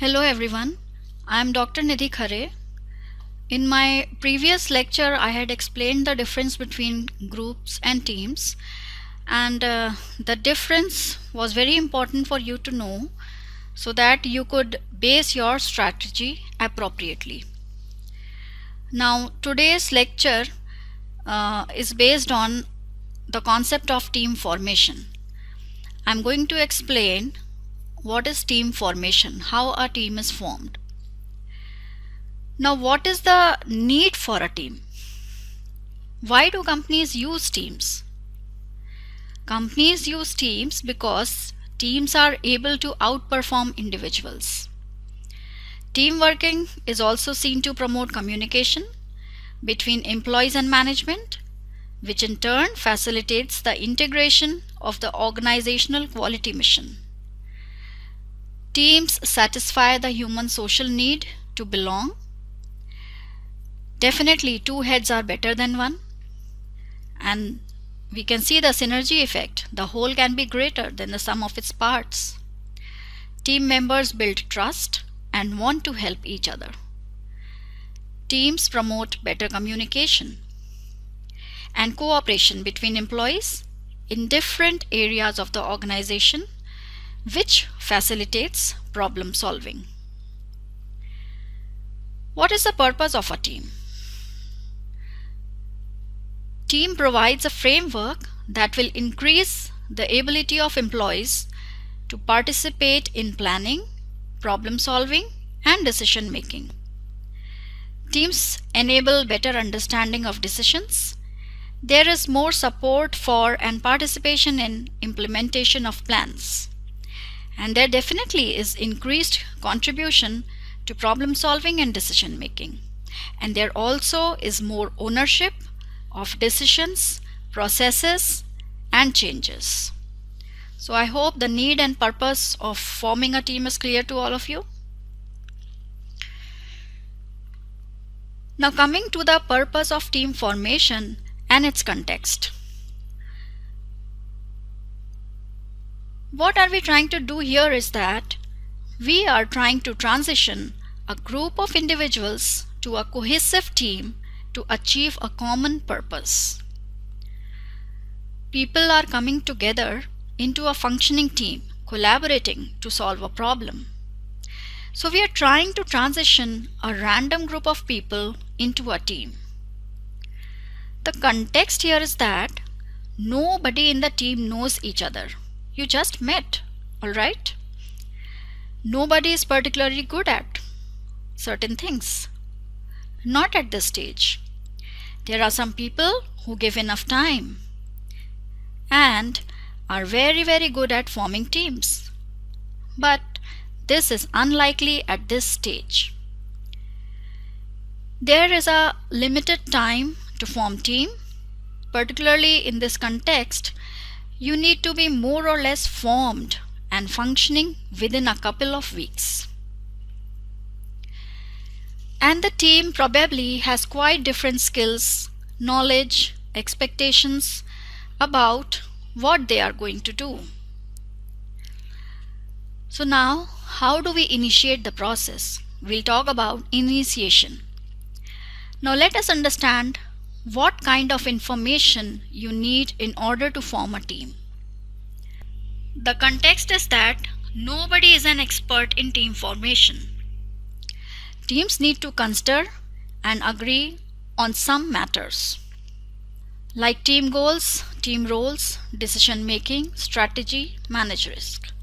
Hello everyone, I am Dr. Nidhi Khare. In my previous lecture, I had explained the difference between groups and teams, and the difference was very important for you to know so that you could base your strategy appropriately. Now, today's lecture is based on the concept of team formation. I'm going to explain what is team formation, how a team is formed. Now, what is the need for a team? Why do companies use teams? Companies use teams because teams are able to outperform individuals. Team working is also seen to promote communication between employees and management, which in turn facilitates the integration of the organizational quality mission. Teams satisfy the human social need to belong. Definitely, two heads are better than one, and we can see the synergy effect. The whole can be greater than the sum of its parts. Team members build trust and want to help each other. Teams promote better communication and cooperation between employees in different areas of the organization, which facilitates problem solving. What is the purpose of a team? Team provides a framework that will increase the ability of employees to participate in planning, problem solving, and decision making. Teams enable better understanding of decisions. There is more support for and participation in implementation of plans. And there definitely is increased contribution to problem solving and decision making. And there also is more ownership of decisions, processes, and changes. So I hope the need and purpose of forming a team is clear to all of you. Now coming to the purpose of team formation and its context. What are we trying to do here is that we are trying to transition a group of individuals to a cohesive team to achieve a common purpose. People are coming together into a functioning team, collaborating to solve a problem. So we are trying to transition a random group of people into a team. The context here is that nobody in the team knows each other. You just met, alright? Nobody is particularly good at certain things. Not at this stage. There are some people who give enough time and are very good at forming teams. But this is unlikely at this stage. There is a limited time to form team. Particularly in this context, you need to be more or less formed and functioning within a couple of weeks. And the team probably has quite different skills, knowledge, expectations about what they are going to do. So now, how do we initiate the process? We'll talk about initiation. Now let us understand what kind of information you need in order to form a team. The context is that nobody is an expert in team formation. Teams need to consider and agree on some matters like team goals, team roles, decision making, strategy, manage risk.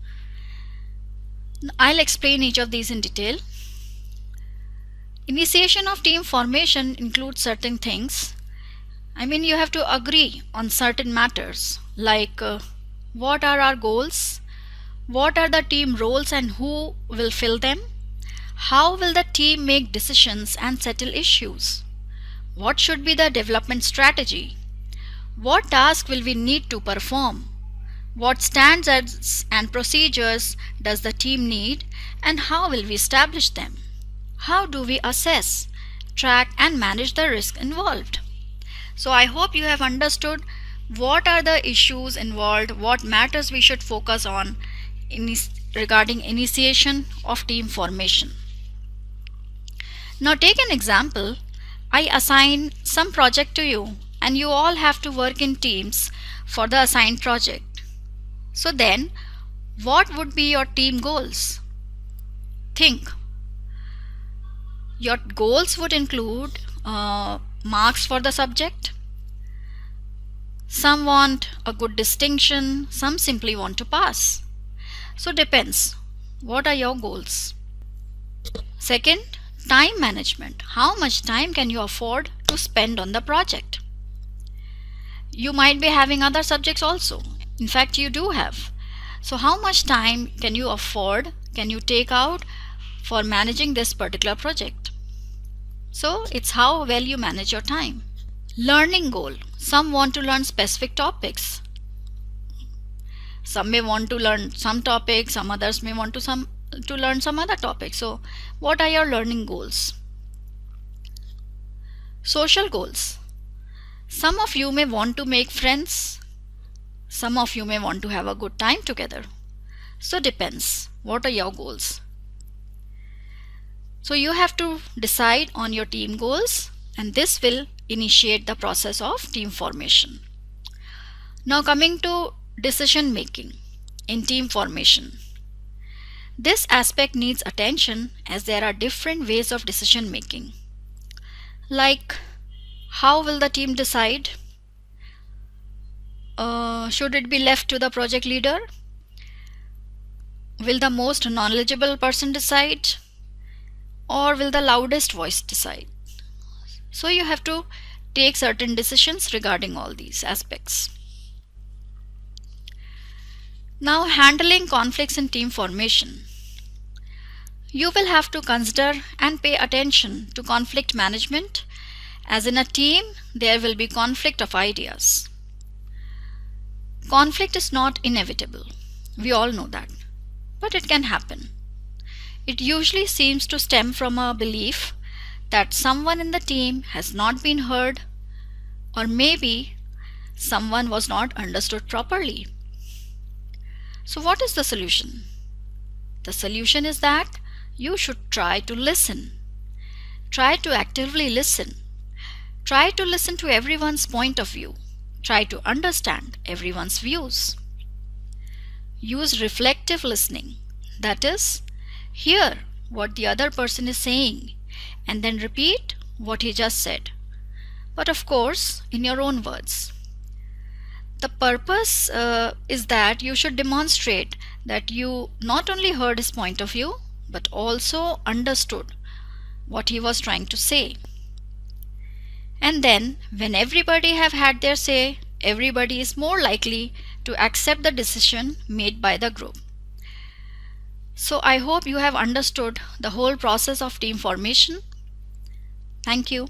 I'll explain each of these in detail. Initiation of team formation includes certain things. You have to agree on certain matters like what are our goals, what are the team roles and who will fill them, how will the team make decisions and settle issues, what should be the development strategy, what task will we need to perform, what standards and procedures does the team need, and how will we establish them, how do we assess, track and manage the risk involved. So I hope you have understood what are the issues involved, what matters we should focus on regarding initiation of team formation. Now take an example. I assign some project to you and you all have to work in teams for the assigned project. So then, what would be your team goals? Think. Your goals would include marks for the subject. Some want a good distinction, some simply want to pass. So depends. What are your goals? Second, time management. How much time can you afford to spend on the project? You might be having other subjects also. In fact, you do have. So how much time can you afford, can you take out for managing this particular project? So it's how well you manage your time. Learning goal. Some want to learn specific topics. Some may want to learn some topics, some others may want to learn some other topics. So what are your learning goals? Social goals. Some of you may want to make friends. Some of you may want to have a good time together. So depends. What are your goals? So you have to decide on your team goals, and this will initiate the process of team formation. Now coming to decision making in team formation. This aspect needs attention as there are different ways of decision making. Like, how will the team decide? Should it be left to the project leader? Will the most knowledgeable person decide? Or will the loudest voice decide? So you have to take certain decisions regarding all these aspects. Now, handling conflicts in team formation. You will have to consider and pay attention to conflict management, as in a team there will be conflict of ideas. Conflict is not inevitable. We all know that. But it can happen. It usually seems to stem from a belief that someone in the team has not been heard, or maybe someone was not understood properly. So what is the solution? The solution is that you should try to listen. Try to actively listen. Try to listen to everyone's point of view. Try to understand everyone's views. Use reflective listening. That is, hear what the other person is saying and then repeat what he just said. But of course, in your own words. The purpose is that you should demonstrate that you not only heard his point of view, but also understood what he was trying to say. And then, when everybody have had their say, everybody is more likely to accept the decision made by the group. So I hope you have understood the whole process of team formation. Thank you.